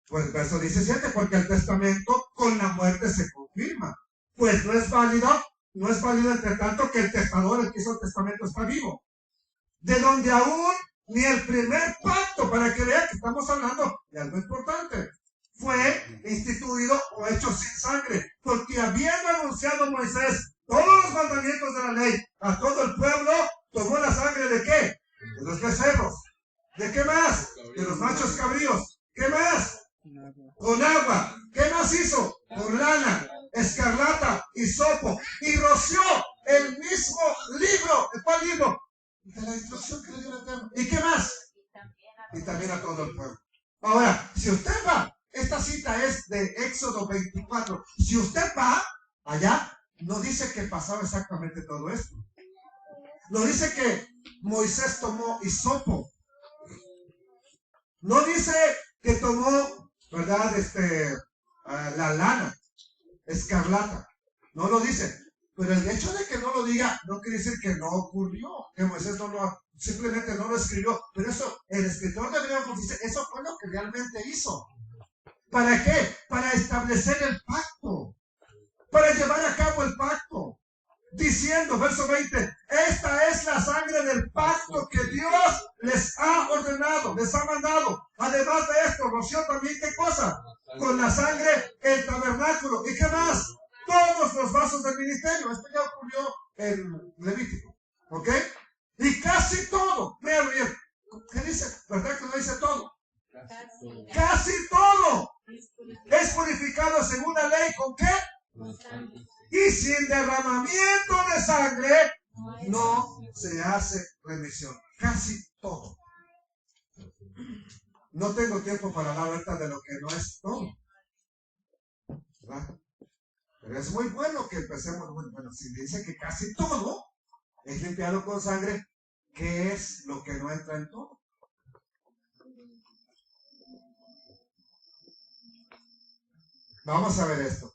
Pues el verso 17, porque el testamento con la muerte se confirma. Pues no es válido entre tanto que el testador, el que hizo el testamento, está vivo. De donde aún ni el primer pacto, para que vean que estamos hablando de algo importante, fue instituido o hecho sin sangre, porque habiendo anunciado Moisés todos los mandamientos de la ley a todo el pueblo, tomó la sangre ¿de qué? De los becerros. ¿De qué más? De los machos cabríos. ¿Qué más? Con agua. ¿Qué más hizo? Con lana, escarlata, hisopo, y roció el mismo libro. ¿De cuál libro? De la instrucción que le dio el Eterno. ¿Y qué más? Y también a todo el pueblo. Ahora, si usted va, esta cita es de Éxodo 24. Si usted va allá, no dice que pasaba exactamente todo esto. No dice que Moisés tomó hisopo. No dice que tomó, ¿verdad? La lana, escarlata. No lo dice. Pero el hecho de que no lo diga no quiere decir que no ocurrió, que Moisés simplemente no lo escribió. Pero eso, el escritor de Hebreos dice, eso fue lo que realmente hizo. ¿Para qué? Para establecer el pacto. Para llevar a cabo el pacto. Diciendo, verso 20, esta es la sangre del pacto que Dios les ha ordenado, les ha mandado. Además de esto, roció también, ¿qué cosa? Con la sangre el tabernáculo. ¿Y qué más? Todos los vasos del ministerio. Esto ya ocurrió en Levítico. ¿Ok? Y casi todo. Vean bien. ¿Qué dice? ¿Verdad que no dice todo? Casi todo es purificado según la ley. ¿Con qué? Y sin derramamiento de sangre no se hace remisión. Casi todo. No tengo tiempo para hablar ahorita de lo que no es todo. ¿Verdad? Pero es muy bueno que empecemos. Bueno, si dice que casi todo es limpiado con sangre, ¿qué es lo que no entra en todo? Vamos a ver esto.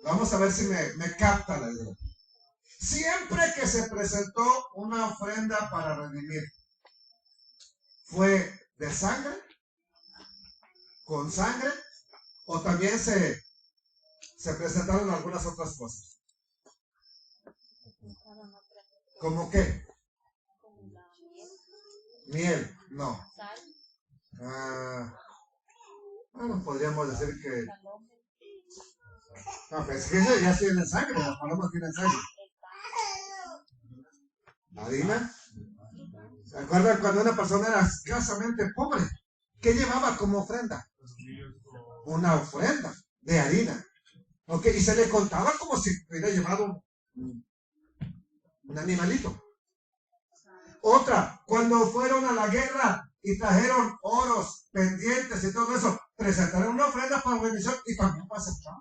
Vamos a ver si me capta la idea. Siempre que se presentó una ofrenda para redimir, ¿fue de sangre? ¿Con sangre? ¿O también se presentaron algunas otras cosas? ¿Cómo qué? Miel, no. Bueno, podríamos decir que... No, pues que ya tienen sangre, las palomas tienen sangre. ¿Harina? ¿Se acuerdan cuando una persona era escasamente pobre? ¿Qué llevaba como ofrenda? Una ofrenda de harina. ¿Ok? Y se le contaba como si hubiera llevado un animalito. Otra, cuando fueron a la guerra y trajeron oros, pendientes y todo eso, presentaron una ofrenda para bendición y también fue aceptado.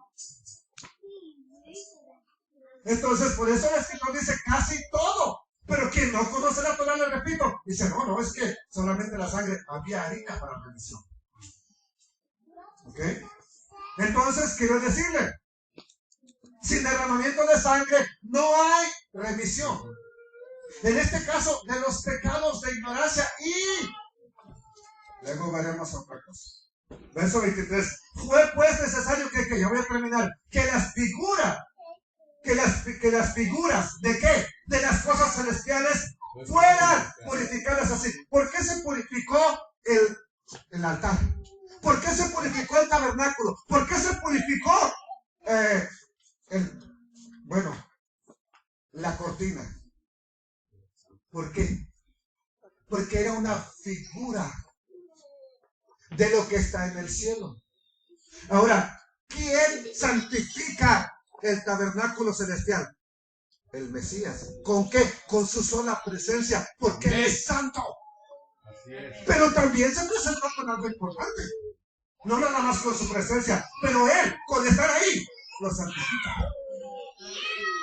Entonces, por eso el escritor dice casi todo. Pero quien no conoce la Torá, le repito, dice, no, es que solamente la sangre, había harina para bendición. ¿Ok? Entonces, quiero decirle, sin derramamiento de sangre no hay remisión. En este caso, de los pecados de ignorancia y... Luego veremos otra cosa. Verso 23. Fue pues necesario que ya voy a terminar, que las figuras, ¿de qué? De las cosas celestiales fueran purificadas así. ¿Por qué se purificó el altar? ¿Por qué se purificó el tabernáculo? ¿Por qué se purificó la cortina? ¿Por qué? Porque era una figura de lo que está en el cielo. Ahora, ¿quién santifica el tabernáculo celestial? El Mesías. ¿Con qué? Con su sola presencia, porque Él es santo. Pero también se presentó con algo importante. No nada más con su presencia, pero Él, con estar ahí, lo santifica.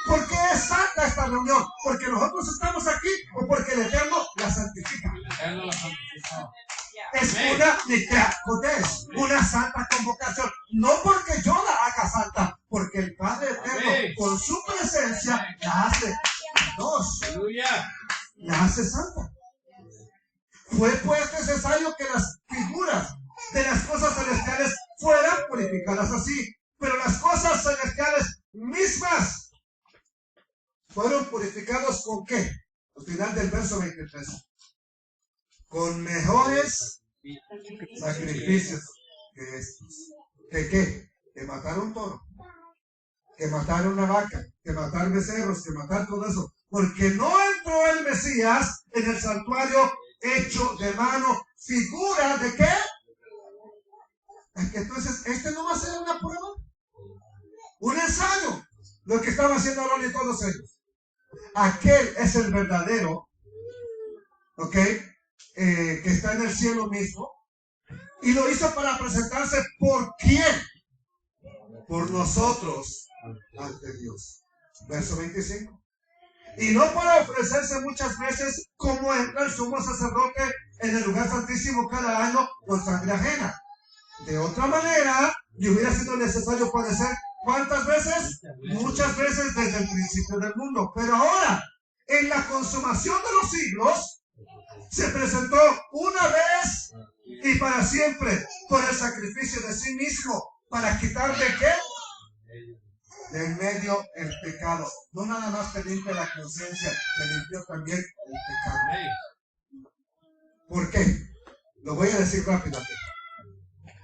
¿Por qué es santa esta reunión? ¿Porque nosotros estamos aquí o porque el Eterno la santifica? Es una santa convocación. No porque yo la haga santa, porque el Padre Eterno, con su presencia, la hace la hace santa. Fue pues necesario que las figuras de las cosas celestiales fueran purificadas así. Pero las cosas celestiales mismas fueron purificados ¿con qué? Al final del verso 23. Con mejores sacrificios que estos. ¿Que qué? Que matar un toro, que matar una vaca, que matar becerros, que matar todo eso. Porque no entró el Mesías en el santuario hecho de mano. ¿Figura de qué? Entonces, este no va a ser una prueba, un ensayo. Lo que estaba haciendo Aarón y todos ellos. Aquel es el verdadero, ¿ok? Que está en el cielo mismo. Y lo hizo para presentarse ¿por quién? Por nosotros ante Dios. Verso 25. Y no para ofrecerse muchas veces como entra el sumo sacerdote en el lugar santísimo cada año con sangre ajena. De otra manera, le hubiera sido necesario padecer ¿cuántas veces? Muchas veces desde el principio del mundo. Pero ahora, en la consumación de los siglos, se presentó una vez y para siempre por el sacrificio de sí mismo, para quitar de qué? De en medio el pecado. No nada más te limpia la conciencia, te limpió también el pecado. ¿Por qué? Lo voy a decir rápidamente.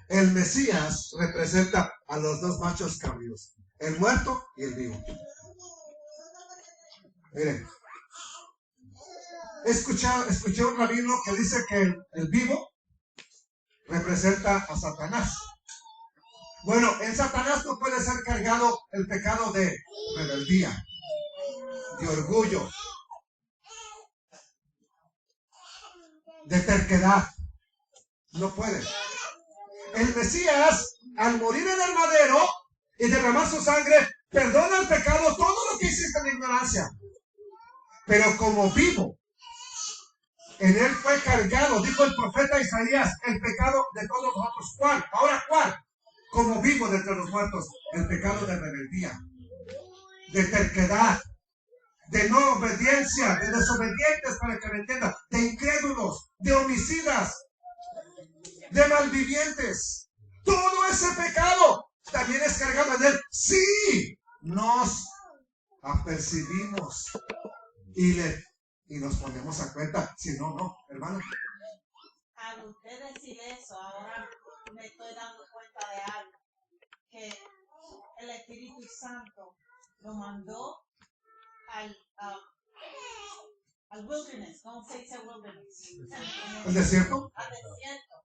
El Mesías representa a los dos machos cabríos, el muerto y el vivo. Miren, escuché un rabino que dice que el vivo representa a Satanás. Bueno, en Satanás no puede ser cargado el pecado de rebeldía, de orgullo, de terquedad. No puede. El Mesías, al morir en el madero y derramar su sangre, perdona el pecado, todo lo que hiciste en ignorancia. Pero como vivo, en él fue cargado, dijo el profeta Isaías, el pecado de todos nosotros. ¿Cuál? Ahora, ¿cuál? como vivo de entre los muertos. El pecado de rebeldía, de terquedad, de no obediencia, de desobedientes, para que me entiendan, de incrédulos, de homicidas, de malvivientes. Todo ese pecado también es cargado en él. Sí, nos apercibimos y nos ponemos a cuenta. Si no, no, hermano. Al usted decir eso, ahora me estoy dando cuenta de algo. Que el Espíritu Santo lo mandó al wilderness. ¿Cómo se dice wilderness? ¿El desierto? Al desierto.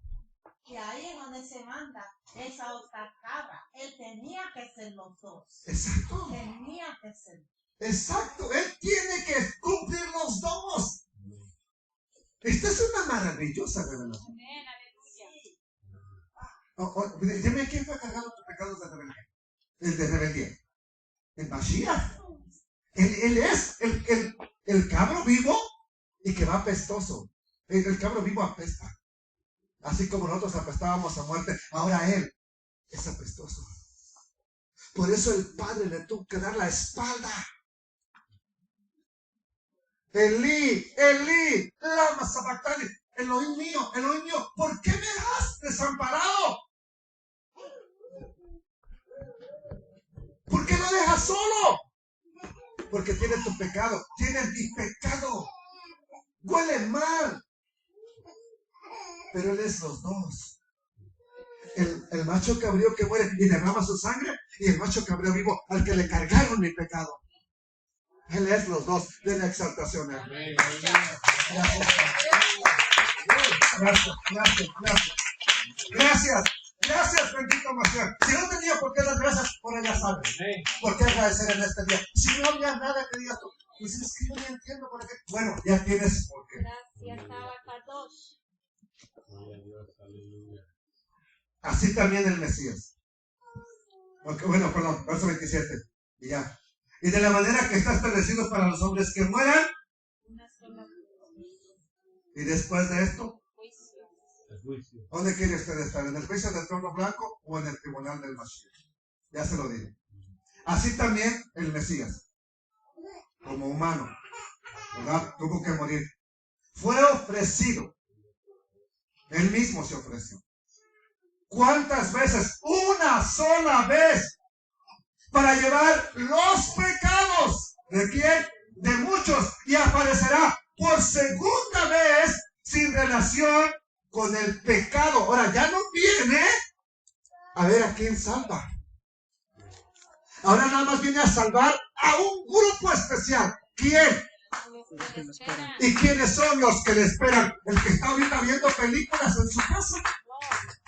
Y ahí es donde se manda esa otra cabra. Él tenía que ser los dos. Exacto. Tenía que ser. Exacto. Él tiene que cumplir los dos. Esta es una maravillosa revelación. Amén, aleluya. Dime, ¿quién fue cargado tus pecados de rebeldía? El de rebeldía. El Mashiach. Él es el cabro vivo y que va apestoso. El cabro vivo apesta. Así como nosotros apestábamos a muerte, ahora él es apestoso. Por eso el Padre le tuvo que dar la espalda. Elí, Elí, lama sabactani. Elohim mío, ¿por qué me has desamparado? ¿Por qué lo dejas solo? Porque tiene tu pecado, tiene mi pecado. Huele mal. Pero él es los dos. El macho cabrío que muere y derrama su sangre, y el macho cabrío vivo al que le cargaron mi pecado. Él es los dos. De la exaltación. Amén. Gracias, bendito Mashiach. Si no tenía por qué dar gracias, por ella sabe. ¿Por qué agradecer en este día? Si no había nada que digas tú, pues es que yo no entiendo por qué. Bueno, ya tienes por qué. Gracias, Abacados. Así también el Mesías. Okay, bueno, perdón, verso 27. Y ya. Y de la manera que está establecido para los hombres que mueran. Y después de esto, ¿dónde quiere usted estar? ¿En el juicio del trono blanco o en el tribunal del Mashiach? Ya se lo digo. Así también el Mesías, como humano, ¿verdad? Tuvo que morir. Fue ofrecido. Él mismo se ofreció. ¿Cuántas veces? Una sola vez. Para llevar los pecados. ¿De quién? De muchos. Y aparecerá por segunda vez sin relación con el pecado. Ahora ya no viene a ver a quién salva. Ahora nada más viene a salvar a un grupo especial. ¿Quién? ¿Y quiénes son los que le esperan? El que está ahorita viendo películas en su casa.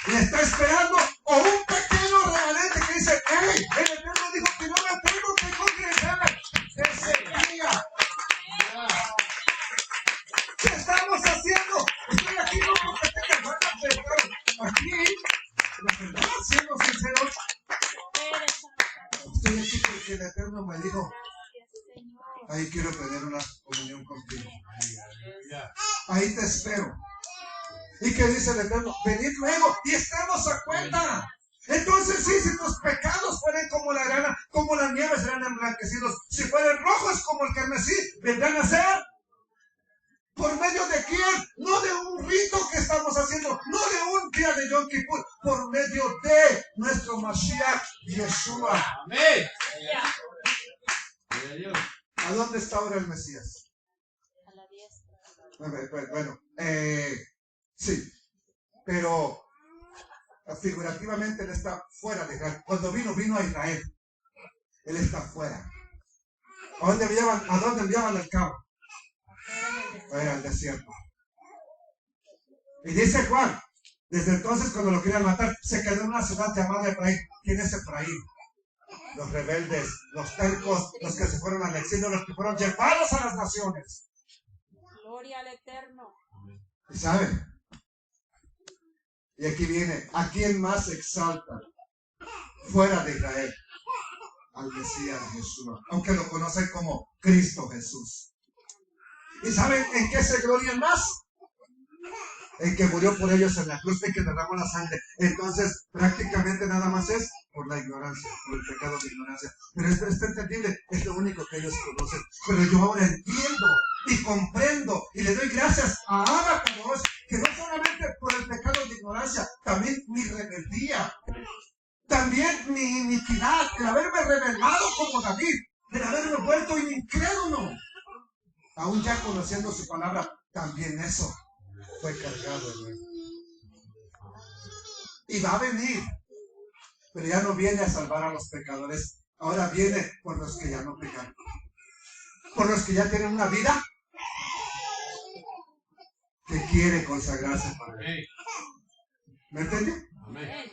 Le está esperando. O un pequeño remanente que dice: ¡Hey! El Eterno dijo que no me tengo que congregar ese día. ¿Qué estamos haciendo? Estoy aquí no porque tenga ganas de estar aquí. La verdad, siendo sincero, estoy aquí porque el Eterno me dijo: ahí quiero tener una comunión contigo. Ahí te espero. ¿Y qué dice el Eterno? Venid luego y estemos a cuenta. Entonces sí, si tus pecados fueren como la grana, como la nieve, serán emblanquecidos. Si fueren rojos como el carmesí, vendrán a ser. ¿Por medio de quién? No de un rito que estamos haciendo, no de un día de Yom Kippur, por medio de nuestro Mashiach Yeshua. Amén. ¿A dónde está ahora el Mesías? A la diestra. Bueno, sí, pero figurativamente él está fuera de Israel. Cuando vino a Israel, él está fuera. ¿A dónde enviaban el cabo? Era el desierto. Y dice Juan, desde entonces cuando lo querían matar, se quedó en una ciudad llamada Efraín. ¿Quién es Efraín? Los rebeldes, los tercos, los que se fueron al exilio, los que fueron llevados a las naciones. Gloria al Eterno. ¿Y saben? Y aquí viene, ¿a quién más exalta fuera de Israel? Al Mesías Jesús, aunque lo conocen como Cristo Jesús. ¿Y saben en qué se glorian más? el que murió por ellos en la cruz, el que derramó la sangre. Entonces, prácticamente nada más es por la ignorancia, por el pecado de ignorancia. Pero esto es entendible, es lo único que ellos conocen. Pero yo ahora entiendo y comprendo y le doy gracias a Abacados, que no solamente por el pecado de ignorancia, también mi rebeldía, también mi iniquidad, el haberme rebelado como David, el haberme vuelto incrédulo, aún ya conociendo su palabra, también eso fue cargado en él. Y va a venir, pero ya no viene a salvar a los pecadores, ahora viene por los que ya no pecan, por los que ya tienen una vida que quiere consagrarse para él. ¿Me entendió? Amén.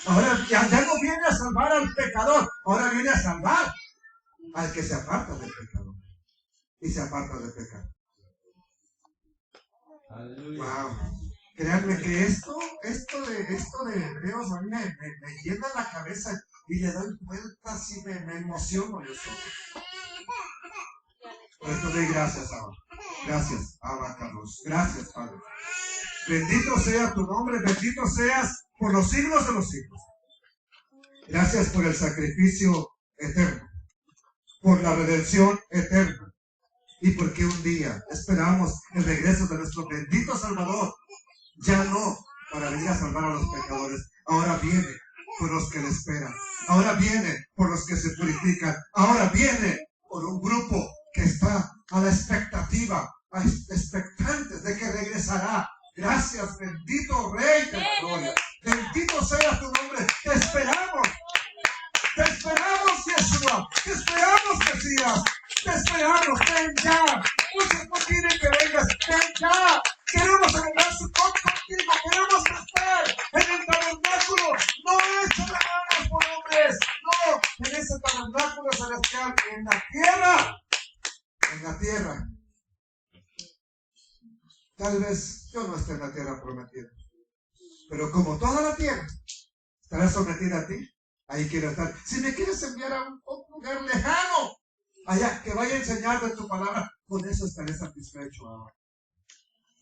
Ahora ya no viene a salvar al pecador, ahora viene a salvar al que se aparta del pecado y se aparta del pecado. Aleluya. Wow. Créanme que esto de Hebreos a mí me llena la cabeza y le doy vueltas y me emociono yo solo. Por esto doy gracias, Abba. Gracias, Abacados. Gracias, Padre. Bendito sea tu nombre, bendito seas por los siglos de los siglos. Gracias por el sacrificio eterno, por la redención eterna, y porque un día esperamos el regreso de nuestro bendito Salvador, ya no para venir a salvar a los pecadores, ahora viene por los que le esperan, ahora viene por los que se purifican, ahora viene por un grupo que está a la expectativa, expectantes de que regresará. Gracias, bendito Rey de la gloria. Bendito sea tu nombre. Te esperamos, Yeshua. Te esperamos, Mesías. Te esperamos. Ven ya. Muchos no quieren que vengas. Ven ya. Queremos celebrar su contigo. Queremos estar en el tabernáculo. No hecho de manos por hombres. No, en ese tabernáculo celestial. En la tierra. En la tierra. Tal vez yo no esté en la tierra prometida, pero como toda la tierra estará sometida a ti, ahí quiero estar. Si me quieres enviar a un lugar lejano, allá, que vaya a enseñar de tu palabra, con eso estaré satisfecho ahora.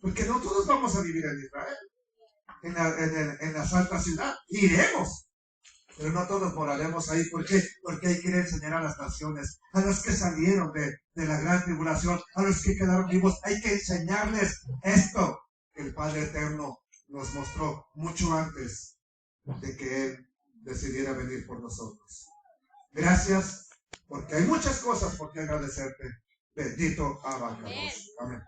Porque no todos vamos a vivir en Israel, en la santa ciudad. Iremos, pero no todos moraremos ahí. ¿Por qué? Porque hay que ir a enseñar a las naciones, a los que salieron de la gran tribulación, a los que quedaron vivos. Hay que enseñarles esto que el Padre Eterno nos mostró mucho antes de que Él decidiera venir por nosotros. Gracias, porque hay muchas cosas por qué agradecerte. Bendito Abacados. Amén.